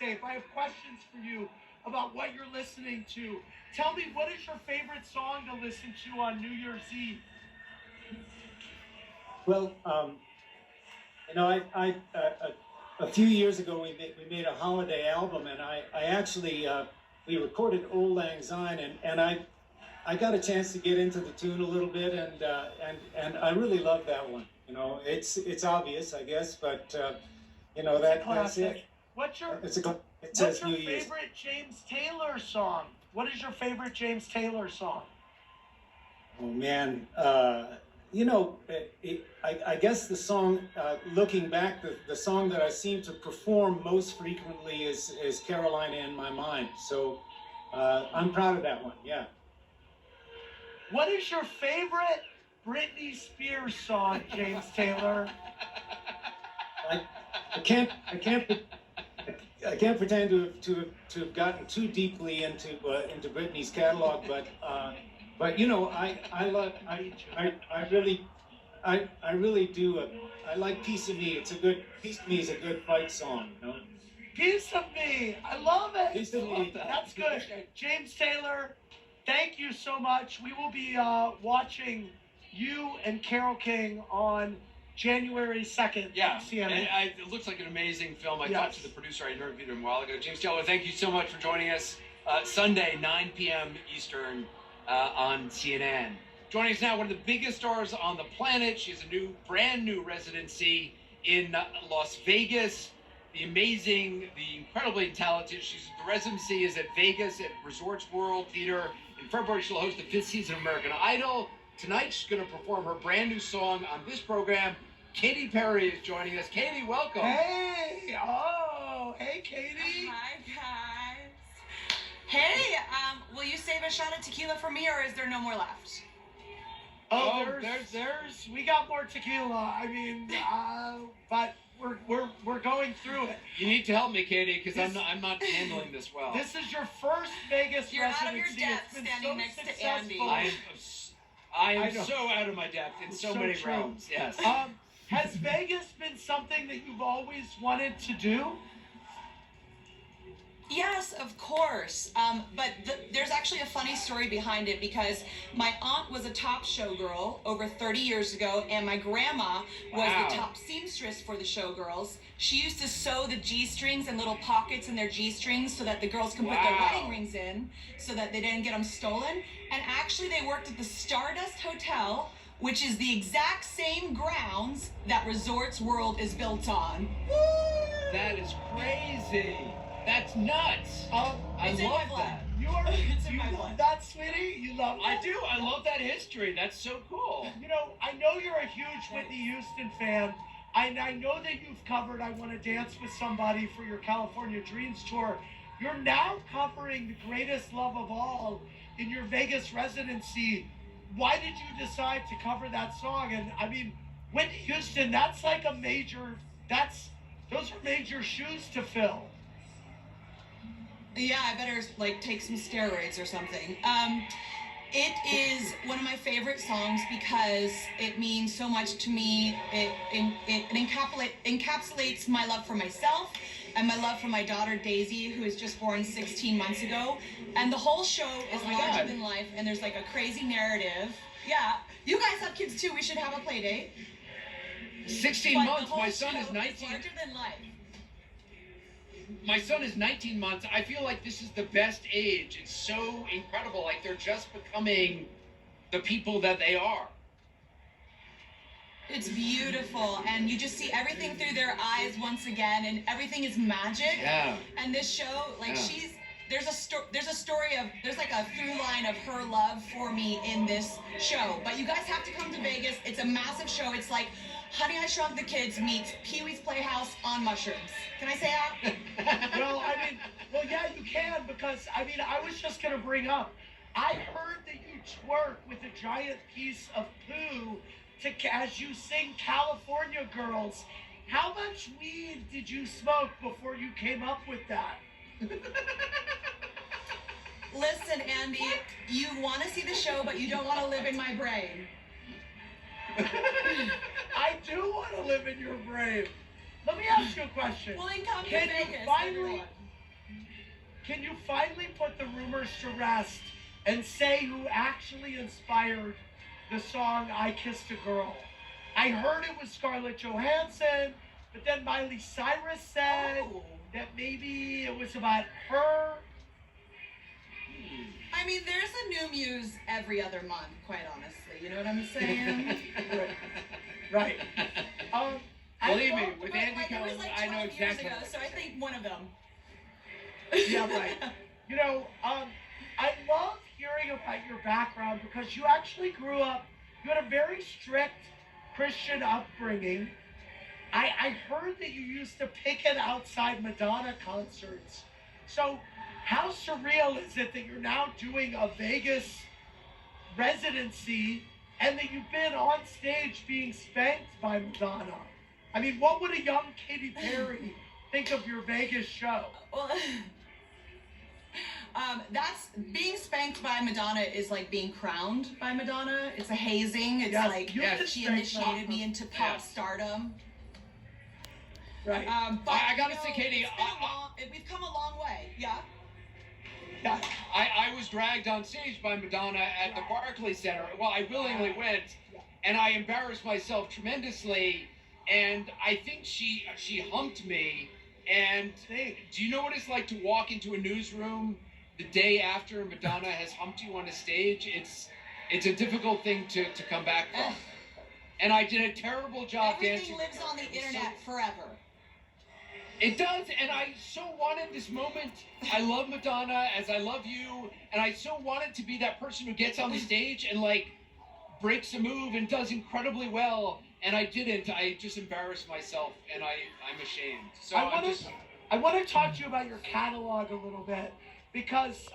mixtape. I have questions for you about what you're listening to. Tell me, what is your favorite song to listen to on New Year's Eve? Well, you know, a few years ago we made a holiday album, and I actually we recorded Old Lang Syne, and I got a chance to get into the tune a little bit, and I really love that one. You know, it's obvious, I guess, but you know, that's it. What's your favorite James Taylor song? What is your favorite James Taylor song? Oh man, you know, I guess the song, looking back, the song that I seem to perform most frequently is Carolina in My Mind. So I'm proud of that one, yeah. What is your favorite Britney Spears song, James Taylor? I can't pretend to have gotten too deeply into Britney's catalog, but you know, I really do. I like Piece of Me. Piece of Me is a good fight song, you know. Piece of Me, I love it. Piece of Me. That's good. James Taylor, thank you so much. We will be watching you and Carole King on January 2nd. Yeah, CNN. and it looks like an amazing film. I talked to the producer. I interviewed him a while ago. James Taylor, thank you so much for joining us. Sunday, 9 p.m. Eastern on CNN. Joining us now, one of the biggest stars on the planet. She has a brand new residency in Las Vegas. The incredibly talented. The residency is at Vegas at Resorts World Theater. In February, she'll host the 5th season of American Idol. Tonight, she's going to perform her brand new song on this program. Katy Perry is joining us. Katy, welcome. Hey, hey, Katy. Hi, guys. Hey, will you save a shot of tequila for me, or is there no more left? Oh, we got more tequila. I mean, but we're going through it. You need to help me, Katy, because I'm not handling this well. This is your first Vegas You're residency. out of your depth standing next to Andy. I am so out of my depth in so many realms. Yes. Has Vegas been something that you've always wanted to do? Yes, of course. But there's actually a funny story behind it, because my aunt was a top showgirl over 30 years ago, and my grandma was the top seamstress for the showgirls. She used to sew the G-strings and little pockets in their G-strings so that the girls can put their wedding rings in, so that they didn't get them stolen. And actually, they worked at the Stardust Hotel, which is the exact same grounds that Resorts World is built on. Woo! That is crazy. That's nuts. I love that. You love that, sweetie? You love that? I do. I love that history. That's so cool. You know, I know you're a huge Whitney Houston fan. I know that you've covered I Want to Dance with Somebody for your California Dreams tour. You're now covering The Greatest Love of All in your Vegas residency. Why did you decide to cover that song? And I mean, Whitney Houston, that's like those are major shoes to fill. Yeah, I better take some steroids or something. It is one of my favorite songs because it means so much to me. It encapsulates my love for myself and my love for my daughter Daisy, who was just born 16 months ago. And the whole show is larger than life, and there's like a crazy narrative. Yeah, you guys have kids too. We should have a play date. 16 months. My son is 19. Larger than life. My son is 19 months. I feel like this is the best age. It's so incredible. Like they're just becoming the people that they are. It's beautiful, and you just see everything through their eyes once again, and everything is magic. Yeah. And this show, there's a story of, there's like a through line of her love for me in this show. But you guys have to come to Vegas. It's a massive show. It's like Honey, I Shrunk the Kids meets Pee-wee's Playhouse on mushrooms. Can I say that? Well, yeah, you can, because, I was just going to bring up, I heard that you twerk with a giant piece of poo as you sing California Girls. How much weed did you smoke before you came up with that? Listen, Andy, you want to see the show, but you don't want to live in my brain. I do want to live in your brain. Let me ask you a question. Well, then come to Vegas, can you finally put the rumors to rest and say who actually inspired the song I Kissed a Girl? I heard it was Scarlett Johansson, but then Miley Cyrus said that maybe it was about her. I mean, there's a new muse every other month, quite honestly. You know what I'm saying? Right. Believe me, with Andy it Cohen, was like I know 12 years exactly. ago, so I think one of them. Yeah, right. You know, I love hearing about your background because you actually grew up, you had a very strict Christian upbringing. I heard that you used to picket outside Madonna concerts. So how surreal is it that you're now doing a Vegas residency and that you've been on stage being spanked by Madonna? I mean, what would a young Katy Perry think of your Vegas show? Well, that's being spanked by Madonna is like being crowned by Madonna. It's a hazing. It's like she initiated me into pop stardom. Right. But I gotta say, Katy, we've come a long way. Yeah. Yeah. I was dragged on stage by Madonna at the Barclays Center. Well, I willingly went, and I embarrassed myself tremendously. And I think she humped me. And do you know what it's like to walk into a newsroom the day after Madonna has humped you on a stage? It's a difficult thing to come back from. And I did a terrible job dancing. Everything lives on the internet forever. It does, and I so wanted this moment. I love Madonna as I love you, and I so wanted to be that person who gets on the stage and like breaks a move and does incredibly well. And I didn't. I just embarrassed myself, and I'm ashamed. So I want to talk to you about your catalog a little bit because